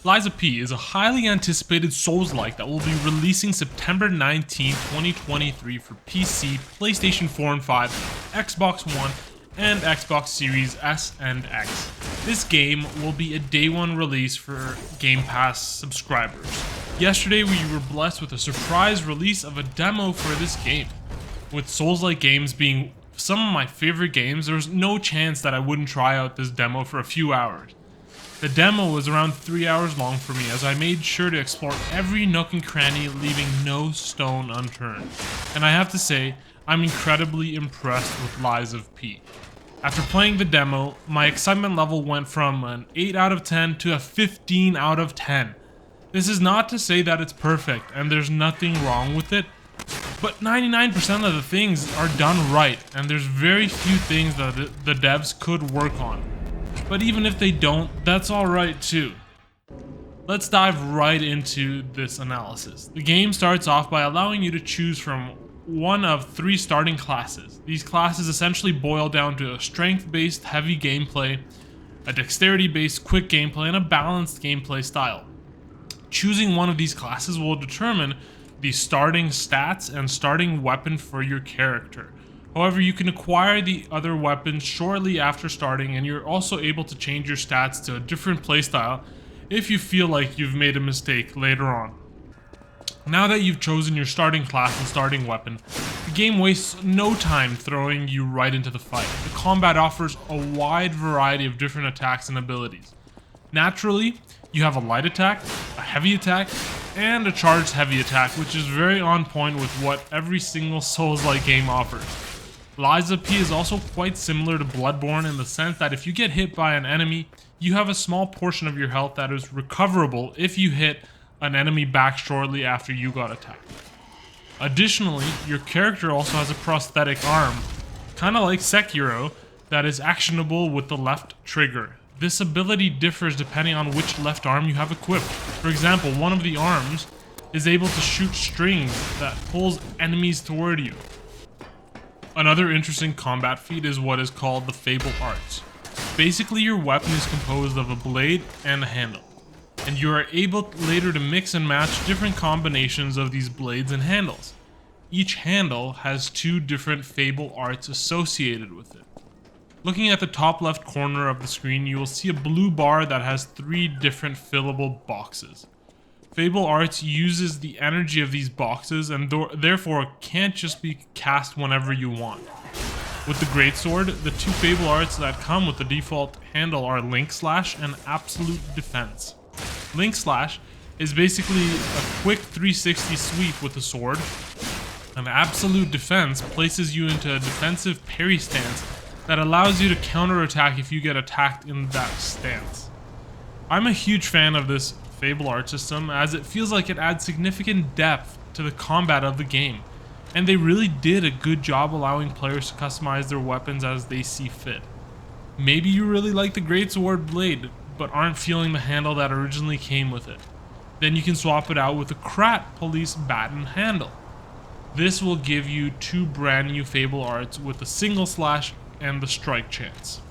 Lies of P is a highly anticipated Souls-like that will be releasing September 19, 2023 for PC, PlayStation 4 and 5, Xbox One, and Xbox Series S and X. This game will be a day one release for Game Pass subscribers. Yesterday we were blessed with a surprise release of a demo for this game. With Souls-like games being some of my favorite games, there was no chance that I wouldn't try out this demo for a few hours. The demo was around 3 hours long for me, as I made sure to explore every nook and cranny, leaving no stone unturned. And I have to say, I'm incredibly impressed with Lies of P. After playing the demo, my excitement level went from an 8 out of 10 to a 15 out of 10. This is not to say that it's perfect, and there's nothing wrong with it, but 99% of the things are done right, and there's very few things that the devs could work on. But even if they don't, that's alright too. Let's dive right into this analysis. The game starts off by allowing you to choose from one of 3 starting classes. These classes essentially boil down to a strength-based heavy gameplay, a dexterity-based quick gameplay, and a balanced gameplay style. Choosing one of these classes will determine the starting stats and starting weapon for your character. However, you can acquire the other weapons shortly after starting, and you're also able to change your stats to a different playstyle if you feel like you've made a mistake later on. Now that you've chosen your starting class and starting weapon, the game wastes no time throwing you right into the fight. The combat offers a wide variety of different attacks and abilities. Naturally, you have a light attack, a heavy attack, and a charged heavy attack, which is very on point with what every single Souls-like game offers. Lies of P is also quite similar to Bloodborne in the sense that if you get hit by an enemy, you have a small portion of your health that is recoverable if you hit an enemy back shortly after you got attacked. Additionally, your character also has a prosthetic arm, kinda like Sekiro, that is actionable with the left trigger. This ability differs depending on which left arm you have equipped. For example, one of the arms is able to shoot strings that pulls enemies toward you. Another interesting combat feat is what is called the Fable Arts. Basically, your weapon is composed of a blade and a handle, and you are able later to mix and match different combinations of these blades and handles. Each handle has 2 different Fable Arts associated with it. Looking at the top left corner of the screen, you will see a blue bar that has 3 different fillable boxes. Fable Arts uses the energy of these boxes and therefore can't just be cast whenever you want. With the Greatsword, the 2 Fable Arts that come with the default handle are Link Slash and Absolute Defense. Link Slash is basically a quick 360 sweep with the sword, and Absolute Defense places you into a defensive parry stance that allows you to counterattack if you get attacked in that stance. I'm a huge fan of this Fable Art system, as it feels like it adds significant depth to the combat of the game, and they really did a good job allowing players to customize their weapons as they see fit. Maybe you really like the Greatsword blade, but aren't feeling the handle that originally came with it. Then you can swap it out with the Krat Police Baton handle. This will give you 2 brand new Fable Arts with the single slash and the strike chance.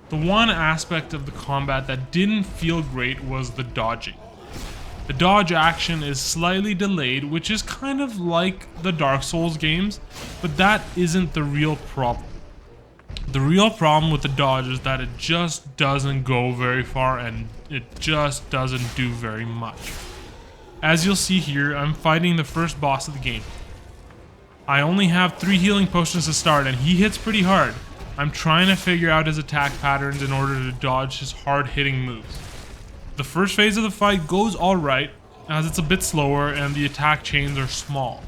The one aspect of the combat that didn't feel great was the dodging. The dodge action is slightly delayed, which is kind of like the Dark Souls games, but that isn't the real problem. The real problem with the dodge is that it just doesn't go very far and it just doesn't do very much. As you'll see here, I'm fighting the first boss of the game. I only have 3 healing potions to start and he hits pretty hard. I'm trying to figure out his attack patterns in order to dodge his hard-hitting moves. The first phase of the fight goes alright, as it's a bit slower and the attack chains are small.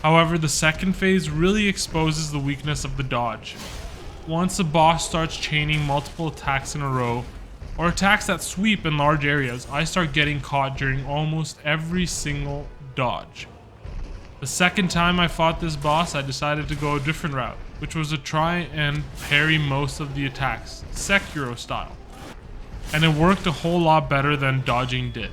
However, the second phase really exposes the weakness of the dodge. Once the boss starts chaining multiple attacks in a row, or attacks that sweep in large areas, I start getting caught during almost every single dodge. The second time I fought this boss, I decided to go a different route, which was to try and parry most of the attacks, Sekiro style. And it worked a whole lot better than dodging did.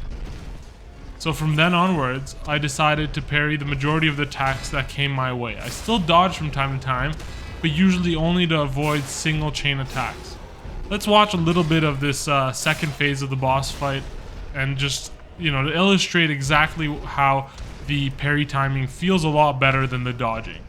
So from then onwards, I decided to parry the majority of the attacks that came my way. I still dodge from time to time, but usually only to avoid single chain attacks. Let's watch a little bit of this second phase of the boss fight and just, you know, to illustrate exactly how the parry timing feels a lot better than the dodging.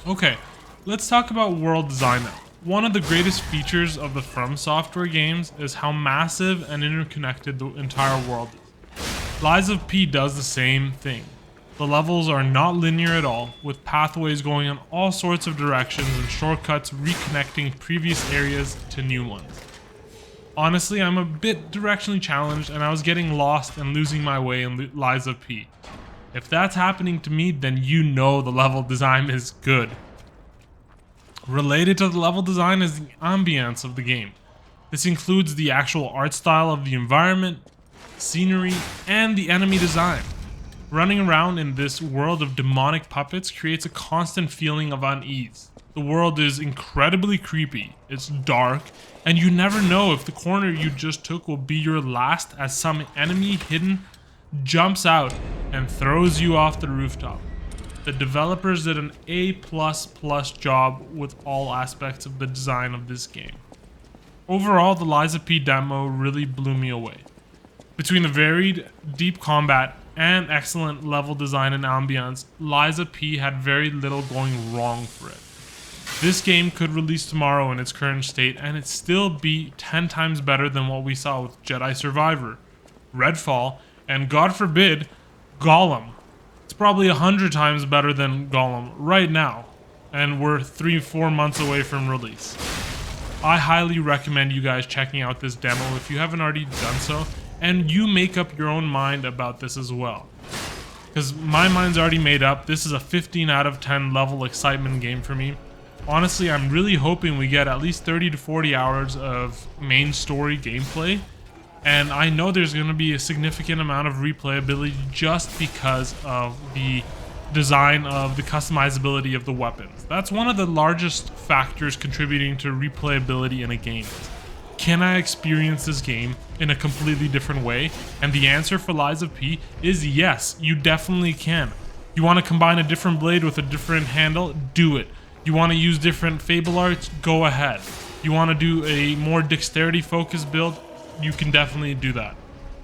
Okay, let's talk about world design now. One of the greatest features of the From Software games is how massive and interconnected the entire world is. Lies of P does the same thing. The levels are not linear at all, with pathways going in all sorts of directions and shortcuts reconnecting previous areas to new ones. Honestly, I'm a bit directionally challenged and I was getting lost and losing my way in Lies of P. If that's happening to me, then you know the level design is good. Related to the level design is the ambience of the game. This includes the actual art style of the environment, scenery, and the enemy design. Running around in this world of demonic puppets creates a constant feeling of unease. The world is incredibly creepy, it's dark, and you never know if the corner you just took will be your last as some enemy hidden jumps out and throws you off the rooftop. The developers did an A++ job with all aspects of the design of this game. Overall, the Lies of P demo really blew me away. Between the varied, deep combat and excellent level design and ambience, Lies of P had very little going wrong for it. This game could release tomorrow in its current state and it'd still be 10 times better than what we saw with Jedi Survivor, Redfall, and God forbid, Gollum. It's probably 100 times better than Gollum right now, and we're 3-4 months away from release. I highly recommend you guys checking out this demo if you haven't already done so, and you make up your own mind about this as well. Because my mind's already made up. This is a 15 out of 10 level excitement game for me. Honestly, I'm really hoping we get at least 30 to 40 hours of main story gameplay. And I know there's going to be a significant amount of replayability just because of the design of the customizability of the weapons. That's one of the largest factors contributing to replayability in a game. Can I experience this game in a completely different way? And the answer for Lies of P is yes, you definitely can. You want to combine a different blade with a different handle? Do it. You want to use different Fable arts? Go ahead. You want to do a more dexterity focused build? You can definitely do that.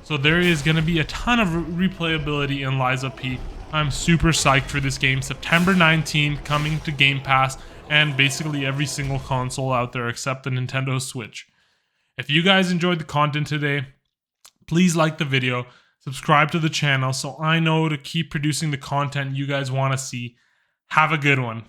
So there is going to be a ton of replayability in Lies of P. I'm super psyched for this game. September 19th, coming to Game Pass and basically every single console out there except the Nintendo Switch. If you guys enjoyed the content today, please like the video, subscribe to the channel so I know to keep producing the content you guys want to see. Have a good one.